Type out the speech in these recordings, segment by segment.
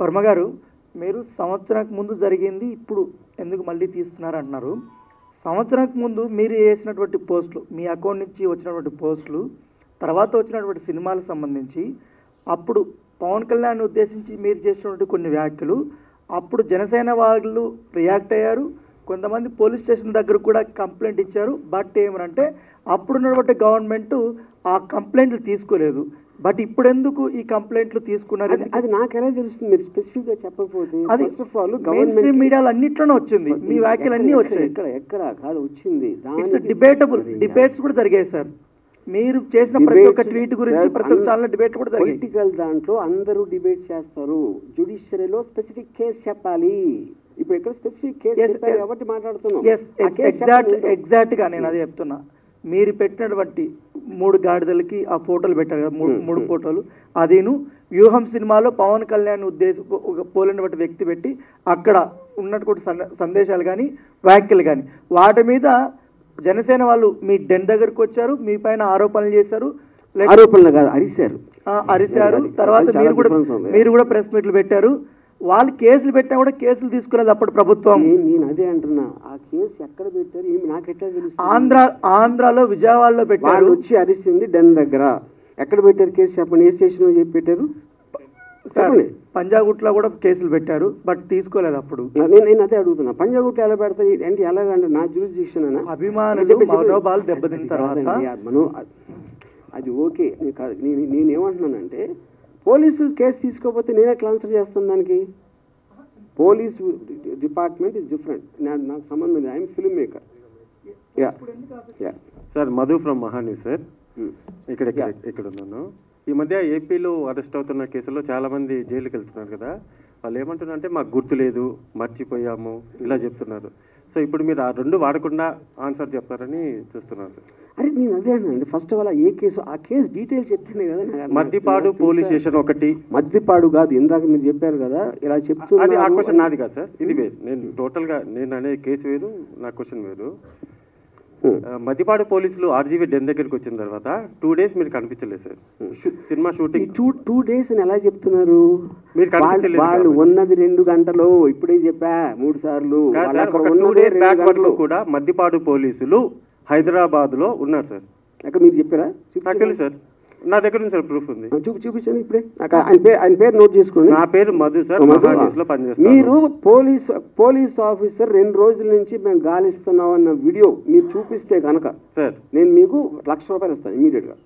వర్మ గారు, మీరు సంవత్సరానికి ముందు జరిగింది ఇప్పుడు ఎందుకు మళ్ళీ తీస్తున్నారు అంటున్నారు. సంవత్సరానికి ముందు మీరు చేసినటువంటి పోస్టులు, మీ అకౌంట్ నుంచి వచ్చినటువంటి పోస్టులు, తర్వాత వచ్చినటువంటి సినిమాలకు సంబంధించి అప్పుడు పవన్ కళ్యాణ్ ఉద్దేశించి మీరు చేసినటువంటి కొన్ని వ్యాఖ్యలు, అప్పుడు జనసేన వాళ్ళు రియాక్ట్ అయ్యారు. కొంతమంది పోలీస్ స్టేషన్ దగ్గర కూడా కంప్లైంట్ ఇచ్చారు. బట్ ఏమనంటే అప్పుడున్నటువంటి గవర్నమెంట్ ఆ కంప్లైంట్లు తీసుకోలేదు. బట్ ఇప్పుడు ఎందుకు ఈ కంప్లైంట్లు తీసుకున్నారు? అది నాకు ఎలా తెలుస్తుంది? మీరు స్పెసిఫిక్ గా చెప్పకపోతే. అది ఫస్ట్ ఆఫ్ ఆల్ గవర్నమెంట్ మీడియాలో అన్నిట్లోనే వచ్చింది, మీ వ్యాఖ్యలు అన్నీ వచ్చాయి. ఎక్కడ కాదు వచ్చింది, డిబేటబుల్ డిబేట్స్ కూడా జరిగాయి సార్. మీరు చేసిన ప్రతి ఒక్క ట్వీట్ గురించి ప్రతి ఒక్క ఛానల్ డిబేట్ కూడా జరిగాయి. పొలిటికల్ దాంట్లో అందరూ డిబేట్ చేస్తారు. జ్యుడిషియరీలో స్పెసిఫిక్ కేసు చెప్పాలి. ఇప్పుడు ఇక్కడ స్పెసిఫిక్ కేసు కాబట్టి మాట్లాడుతున్నాం. ఎగ్జాక్ట్ గా నేను అదే చెప్తున్నా. మీరు పెట్టినటువంటి 3 గాడిదలకి ఆ ఫోటోలు పెట్టారు కదా, 3 ఫోటోలు, అదేను వ్యూహం సినిమాలో పవన్ కళ్యాణ్ పోలినటువంటి వ్యక్తి పెట్టి అక్కడ ఉన్నటువంటి సందేశాలు కానీ వ్యాఖ్యలు కానీ వాటి మీద జనసేన వాళ్ళు మీ డెన్ దగ్గరకు వచ్చారు, మీ పైన ఆరోపణలు చేశారు. ఆరోపణలు కాదు, అరిశారు. తర్వాత మీరు కూడా ప్రెస్ మీట్లు పెట్టారు. వాళ్ళు కేసులు పెట్టినా కూడా కేసులు తీసుకునేది అప్పుడు ప్రభుత్వం. నేను అదే అంటున్నా, ఆ కేసు ఎక్కడ పెట్టారు నాకు ఎట్లా తెలుసు? ఆంధ్రాలో విజయవాడలో పెట్టారు. వచ్చి అరిసింది డెన్ దగ్గర. ఎక్కడ పెట్టారు కేసు చెప్పండి, ఏ స్టేషన్ లో చెప్పి పెట్టారు? పంజాగుట్లో కూడా కేసులు పెట్టారు, బట్ తీసుకోలేదు అప్పుడు. నేను అదే అడుగుతున్నా, పంజాగుట్లో ఎలా పెడతాయి అంటే ఎలాగంటే నా జ్యూరిస్డిక్షన్ అనా? అభిమానులు మనోభావాలు దెబ్బతిన్న తర్వాత అది ఓకే. నేనేమంటున్నానంటే పోలీసు కేసు తీసుకోకపోతే నేను ఎట్లా ఆన్సర్ చేస్తాను దానికి? Police department is different. నాకు సంబంధం లేదు. I'm film maker. Sir, Madhu from మహాని సార్. ఇక్కడ ఉన్నాను. ఈ మధ్య ఏపీలో అరెస్ట్ అవుతున్న కేసుల్లో చాలా మంది జైలుకి వెళ్తున్నారు కదా. వాళ్ళు ఏమంటున్నారు అంటే మాకు గుర్తు లేదు, మర్చిపోయాము, ఇలా చెప్తున్నారు. సో ఇప్పుడు మీరు ఆ 2 వాడకుండా ఆన్సర్ చెప్తారని చూస్తున్నారు సార్. అరే నేను అదే అండి, first of all A case, ఆ కేసు డీటెయిల్స్ చెప్తేనే కదా. మద్దిపాడు పోలీస్ స్టేషన్ ఒకటి. మద్దిపాడు కాదు, ఇందాక మీరు చెప్పారు కదా ఇలా చెప్తున్నారు. అది ఆ క్వశ్చన్ నాది కాదు సార్, ఇది వేరు. నేను టోటల్గా నేను అనే కేసు వేరు, నా క్వశ్చన్ వేరు. మద్దిపాడు పోలీసులు ఆర్జీవీ డెన్ దగ్గరికి వచ్చిన తర్వాత 2 days మీరు కనిపించలేదు సార్. సినిమా షూటింగ్ 2 days అని ఎలా చెప్తున్నారు? మీరు కనిపించలేదు. వాళ్ళు ఉన్నది 2 గంటలు, ఇప్పుడే చెప్పా 3 సార్లు. 2 days బ్యాక్ వరకు కూడా మద్దిపాడు పోలీసులు హైదరాబాద్ లో ఉన్నారు సార్. అక్కడ మీరు చెప్పారా? నాకు సార్, నా దగ్గర ఉంది సార్, ప్రూఫ్ ఉంది. చూపించండి ఇప్పుడే. ఆయన పేరు నోట్ చేసుకోండి. నా పేరు మధు సార్, లో పనిచేస్తాను. మీరు పోలీస్ ఆఫీసర్ 2 రోజుల నుంచి మేము గాలిస్తున్నాం అన్న వీడియో మీరు చూపిస్తే కనుక సార్ నేను మీకు ₹1,00,000 ఇస్తాను ఇమీడియట్ గా.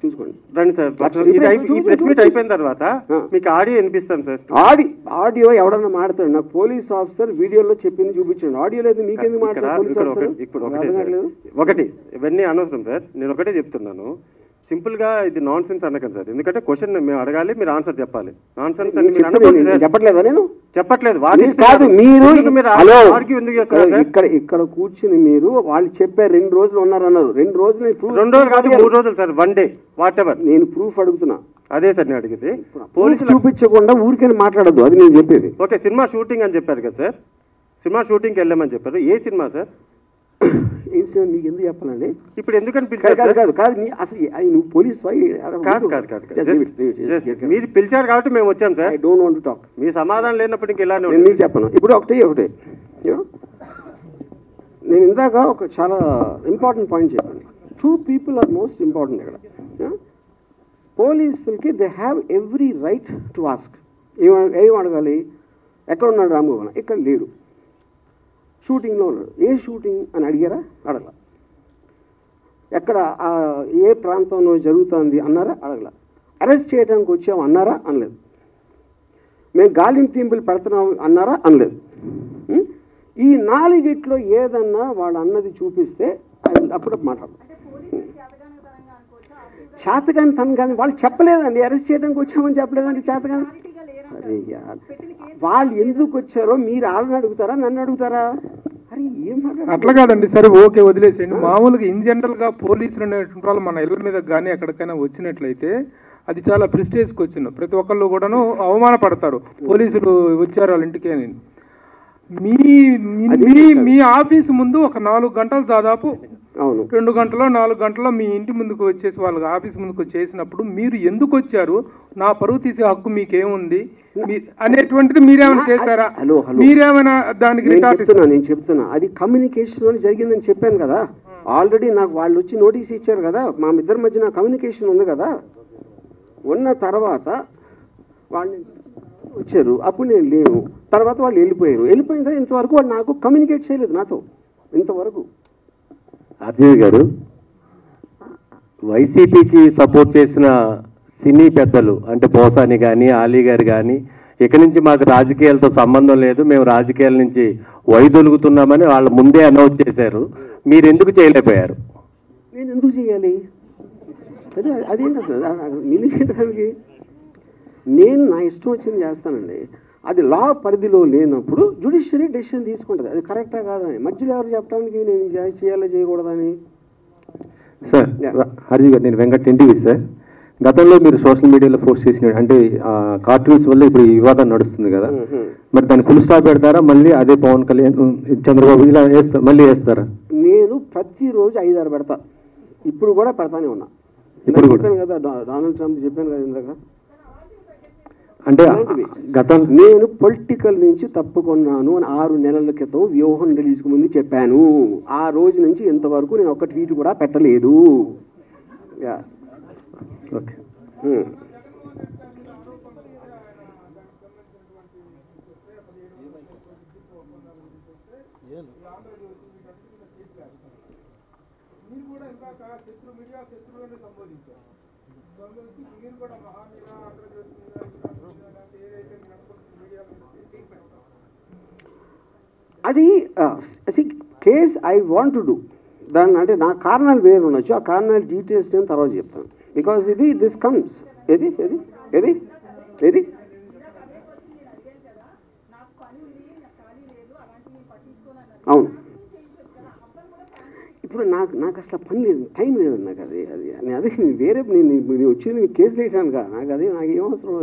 చూసుకోండి, రండి సార్. ఈ ప్రెస్ మీట్ అయిపోయిన తర్వాత మీకు ఆడియో వినిపిస్తాను సార్. ఆడియో ఎవడన్నా మాట్లాడు, నాకు పోలీస్ ఆఫీసర్ వీడియోలో చెప్పింది చూపించండి. ఆడియో లేదు మీకెందుకు మాట్లాడారు? ఇప్పుడు ఒకటి ఇవన్నీ అనవసరం సార్. నేను ఒకటే చెప్తున్నాను, సింపుల్ గా ఇది నాన్ సెన్స్ అనకండి సార్. ఎందుకంటే క్వశ్చన్ మేము అడగాలి, మీరు ఆన్సర్ చెప్పాలి. నాన్ సెన్స్ చెప్పట్లేదా? నేను చెప్పట్లేదు కాదు. మీరు ఇక్కడ కూర్చుని మీరు వాళ్ళు చెప్పారు 2 రోజులు ఉన్నారన్నారు. 2 రోజులు 2 రోజులు కాదు, 3 రోజులు సార్, 1 day వాట్ ఎవర్. నేను ప్రూఫ్ అడుగుతున్నా. అదే సార్ నేను అడిగింది. పోలీసులు చూపించకుండా ఊరికైనా మాట్లాడద్దు, అది నేను చెప్పేది. ఓకే, సినిమా షూటింగ్ అని చెప్పారు కదా సార్, సినిమా షూటింగ్కి వెళ్ళామని చెప్పారు. ఏ సినిమా సార్? ఏం సినిమా మీకు ఎందుకు చెప్పాలండి? ఇప్పుడు ఎందుకని పిలిచారు? కాదు అసలు నువ్వు పోలీస్ మీరు పిలిచారు కాబట్టి మేము వచ్చాం sir. I don't want to talk. మీ సమాధానం లేనప్పుడు ఇంక ఇలానే నేను చెప్పను. ఇప్పుడు ఒకటే నేను ఇందాక ఒక చాలా ఇంపార్టెంట్ పాయింట్ చెప్పాను. 2 people ఆర్ మోస్ట్ ఇంపార్టెంట్ ఇక్కడ. పోలీసులకి they have every right to ask. ఏం అడగాలి? ఎక్కడ ఉన్నాడు రామ్మోహన్? ఇక్కడ లేడు, షూటింగ్లో ఉన్నాడు. ఏ షూటింగ్ అని అడిగారా? అడగల. ఎక్కడ ఏ ప్రాంతంలో జరుగుతుంది అన్నారా? అడగల. అరెస్ట్ చేయడానికి వచ్చాము అన్నారా? అనలేదు. మేము గాలింపు పెడుతున్నాం అన్నారా? అనలేదు. ఈ 4 ఏదన్నా వాడు అన్నది చూపిస్తే అప్పుడప్పుడు మాట్లాడతాం. చేతగాని తను కానీ వాళ్ళు చెప్పలేదండి, అరెస్ట్ చేయడానికి వచ్చామని చెప్పలేదండి. చేతగాని అరే వాళ్ళు ఎందుకు వచ్చారో మీరు వాళ్ళని అడుగుతారా, నన్ను అడుగుతారా? అరే ఏం అట్లా కాదండి. సరే ఓకే, వదిలేసేయండి. మామూలుగా ఇన్ జనరల్ గా పోలీసులు అనేటువంటి వాళ్ళు మన ఇళ్ళ మీద కానీ ఎక్కడికైనా వచ్చినట్లయితే అది చాలా ప్రెస్టేజ్ క్వశ్చన్. ప్రతి ఒక్కళ్ళు కూడాను అవమానపడతారు, పోలీసులు వచ్చారు వాళ్ళ ఇంటికి అని. మీ ఆఫీస్ ముందు ఒక 4 గంటలు దాదాపు అవును. 2 గంటలో 4 గంటలో మీ ఇంటి ముందుకు వచ్చేసి వాళ్ళకి ఆఫీస్ ముందుకు వచ్చేసినప్పుడు మీరు ఎందుకు వచ్చారు, నా పరువు తీసే హక్కు మీకేముంది అనేటువంటిది మీరేమైనా చేశారా? మీరేమైనా దానికి నేను చెప్తున్నా అది కమ్యూనికేషన్ జరిగిందని చెప్పాను కదా. ఆల్రెడీ నాకు వాళ్ళు వచ్చి నోటీస్ ఇచ్చారు కదా, మా ఇద్దరి మధ్యన కమ్యూనికేషన్ ఉంది కదా. ఉన్న తర్వాత వాళ్ళు వచ్చారు, అప్పుడు నేను లేను. తర్వాత వాళ్ళు వెళ్ళిపోయారు. వెళ్ళిపోయిన తర్వాత ఇంతవరకు వాళ్ళు నాకు కమ్యూనికేట్ చేయలేదు నాతో ఇంతవరకు. అర్జున్ గారు, వైసీపీకి సపోర్ట్ చేసిన సినీ పెద్దలు అంటే పోసాని కానీ ఆలీ గారు కానీ ఇక్కడి నుంచి మాకు రాజకీయాలతో సంబంధం లేదు, మేము రాజకీయాల నుంచి వైదొలుగుతున్నామని వాళ్ళు ముందే అనౌన్స్ చేశారు. మీరు ఎందుకు చేయలేకపోయారు? నేను ఎందుకు చేయాలి? అదేంటి నేను నా ఇష్టం వచ్చింది చేస్తానండి. అది లా పరిధిలో లేనప్పుడు జ్యుడిషియరీ డెసిషన్ తీసుకుంటుంది, అది కరెక్టా కాదని. మధ్యలో ఎవరు చెప్పడానికి నేను చేయాలో చేయకూడదని. సార్ హర్జీ గారు, నేను వెంకట్ ఎన్టీవీ సార్. గతంలో మీరు సోషల్ మీడియాలో పోస్ట్ చేసిన అంటే కార్టూన్స్ వల్ల ఇప్పుడు ఈ వివాదం నడుస్తుంది కదా, మరి దాన్ని ఫుల్ స్టాప్ పెడతారా? మళ్ళీ అదే పవన్ కళ్యాణ్ చంద్రబాబు ఇలా వేస్తారు, మళ్ళీ వేస్తారా? నేను ప్రతిరోజు 5-6 పెడతా, ఇప్పుడు కూడా పెడతానే ఉన్నా. ఇప్పుడు చెప్పాను కదా, డొనాల్డ్ ట్రంప్ చెప్పాను కదా ఇందాక. అంటే నేను పొలిటికల్ నుంచి తప్పుకున్నాను అని 6 నెలల క్రితం వ్యూహం రిలీజ్కి ముందు చెప్పాను. ఆ రోజు నుంచి ఇంతవరకు నేను ఒక్క ట్వీట్ కూడా పెట్టలేదు. ఓకే. అది case I want to do. దాన్ని అంటే నా కారణాలు వేరు ఉండొచ్చు, ఆ కారణాలు డీటెయిల్స్ నేను తర్వాత చెప్తాను. బికాజ్ దిస్ కమ్స్ ఏది ఏది ఏది ఏది అవును. ఇప్పుడు నాకు అసలు పని లేదు, టైం లేదు నాకు. అదే వేరే నేను వచ్చింది కేసు వేయటానుగా, నాకు ఏం అవసరం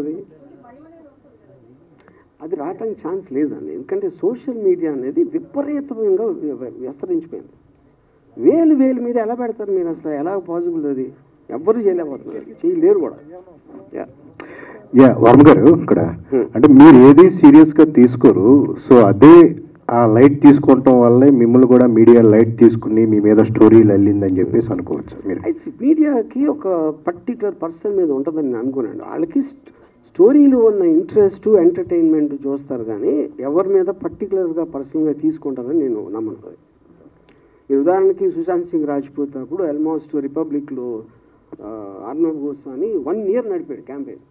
అది రావటానికి ఛాన్స్ లేదండి. ఎందుకంటే సోషల్ మీడియా అనేది విపరీతంగా విస్తరించిపోయింది. వేలు మీద ఎలా పెడతారు మీరు? అసలు ఎలా పాసిబుల్? అది ఎవ్వరు చేయలేకపోతున్నారు, చేయలేరు కూడా. వర్మ గారు, ఇక్కడ అంటే మీరు ఏది సీరియస్గా తీసుకోరు, సో అదే ఆ లైట్ తీసుకోవటం వల్లే మిమ్మల్ని కూడా మీడియా లైట్ తీసుకుని మీ మీద స్టోరీలు వెళ్ళిందని చెప్పేసి అనుకోవచ్చు మీరు? మీడియాకి ఒక పర్టికులర్ పర్సన్ మీద ఉంటుందని నేను అనుకున్నాను. వాళ్ళకి స్టోరీలు ఉన్న ఇంట్రెస్ట్ ఎంటర్టైన్మెంట్ చూస్తారు, కానీ ఎవరి మీద పర్టికులర్గా పర్సనల్గా తీసుకుంటారని నేను నమ్మను. ఈ ఉదాహరణకి సుశాంత్ సింగ్ రాజ్పూత్ అప్పుడు ఆల్మోస్ట్ రిపబ్లిక్లో అర్నబ్ గోస్వామి 1 year నడిపాడు క్యాంపెయిన్.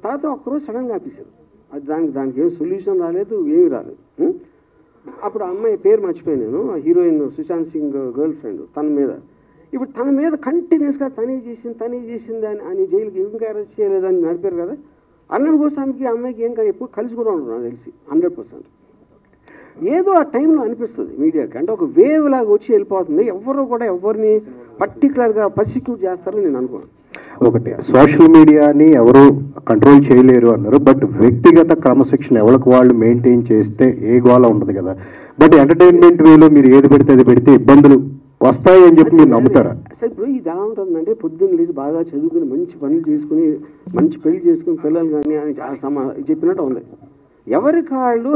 తర్వాత ఒక్కరోజు సడన్గా ఆపేశారు. అది దానికి ఏం సొల్యూషన్ రాలేదు, ఏమి రాలేదు. అప్పుడు అమ్మాయి పేరు మర్చిపోయాను నేను, heroine Sushant Singh girlfriend, తన మీద ఇప్పుడు తన మీద కంటిన్యూస్గా తనే చేసింది అని జైలుకి ఇంకా అరెస్ట్ చేయలేదని నడిపారు కదా. అర్నబ్ గోస్వామికి అమ్మాయికి ఏం కానీ ఎప్పుడు కలిసి కూడా ఉండరు నాకు తెలిసి 100%. ఏదో ఆ టైంలో అనిపిస్తుంది మీడియాకి, అంటే ఒక వేవ్ లాగా వచ్చి వెళ్ళిపోతుంది. ఎవరు కూడా ఎవరిని పర్టికులర్గా పర్సిక్యూట్ చేస్తారని నేను అనుకోను. ఒకటి, సోషల్ మీడియాని ఎవరు కంట్రోల్ చేయలేరు అన్నారు, బట్ వ్యక్తిగత క్రమశిక్షణ ఎవరికి వాళ్ళు మెయింటైన్ చేస్తే ఏ గోళ ఉండదు కదా. బట్ ఎంటర్టైన్మెంట్ వేలో మీరు ఏది పెడితే అది పెడితే ఇబ్బందులు వస్తాయి అని చెప్పి మీరు నమ్ముతారా? అసలు ఇప్పుడు ఇది ఎలా ఉంటుందంటే, పొద్దున్న లేచి బాగా చదువుకుని మంచి పనులు చేసుకుని మంచి పెళ్లి చేసుకుని పిల్లలు కానీ అని చెప్పినట్టు ఉంది. ఎవరి కాళ్ళు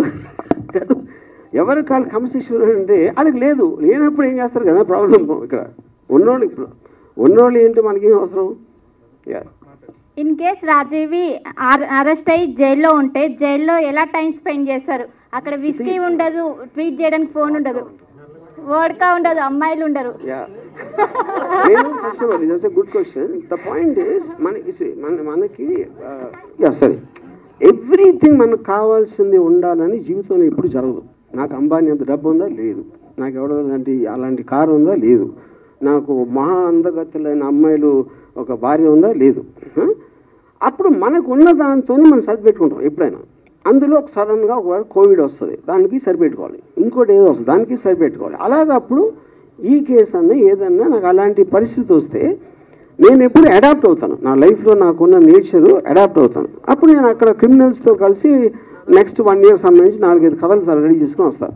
క్రమశిక్షణ అంటే వాళ్ళకి లేదు. లేనప్పుడు ఏం చేస్తారు కదా ప్రాబ్లం. ఇక్కడ ఉన్నోళ్ళు ఏంటి మనకేం అవసరం? ఇన్ కేస్ రాజీవి అరెస్ట్ అయ్యి జైల్లో ఉంటే జైల్లో ఎలా టైం స్పెండ్ చేస్తారు? అక్కడ విస్కీ ఉండదు, ట్వీట్ చేయడానికి ఫోన్ ఉండదు, వోడ్కా ఉండదు, అమ్మాయిలు ఉండరు. Good question. The point is మనకి సరే ఎవ్రీథింగ్ మనకు కావాల్సింది ఉండాలని జీవితంలో ఎప్పుడు జరగదు. నాకు అంబానీ అంత డబ్బు ఉందా? లేదు. నాకు ఎవడో అలాంటి కారు ఉందా? లేదు. నాకు మహా అందగతులైన అమ్మాయిలు ఒక భార్య ఉందా? లేదు. అప్పుడు మనకు ఉన్న దానితోనే మనం సరిపెట్టుకుంటాం ఎప్పుడైనా. అందులో సడన్గా ఒకవేళ కోవిడ్ వస్తుంది, దానికి సరిపెట్టుకోవాలి. ఇంకోటి ఏదో వస్తుంది, దానికి సరిపెట్టుకోవాలి. అలాగప్పుడు ఈ కేసు అన్న ఏదన్నా నాకు అలాంటి పరిస్థితి వస్తే నేను ఎప్పుడు అడాప్ట్ అవుతాను. నా లైఫ్లో నాకున్న నేచరు అడాప్ట్ అవుతాను. అప్పుడు నేను అక్కడ క్రిమినల్స్తో కలిసి నెక్స్ట్ 1 year సంబంధించి 4-5 కథలు రెడీ చేసుకుని వస్తాను.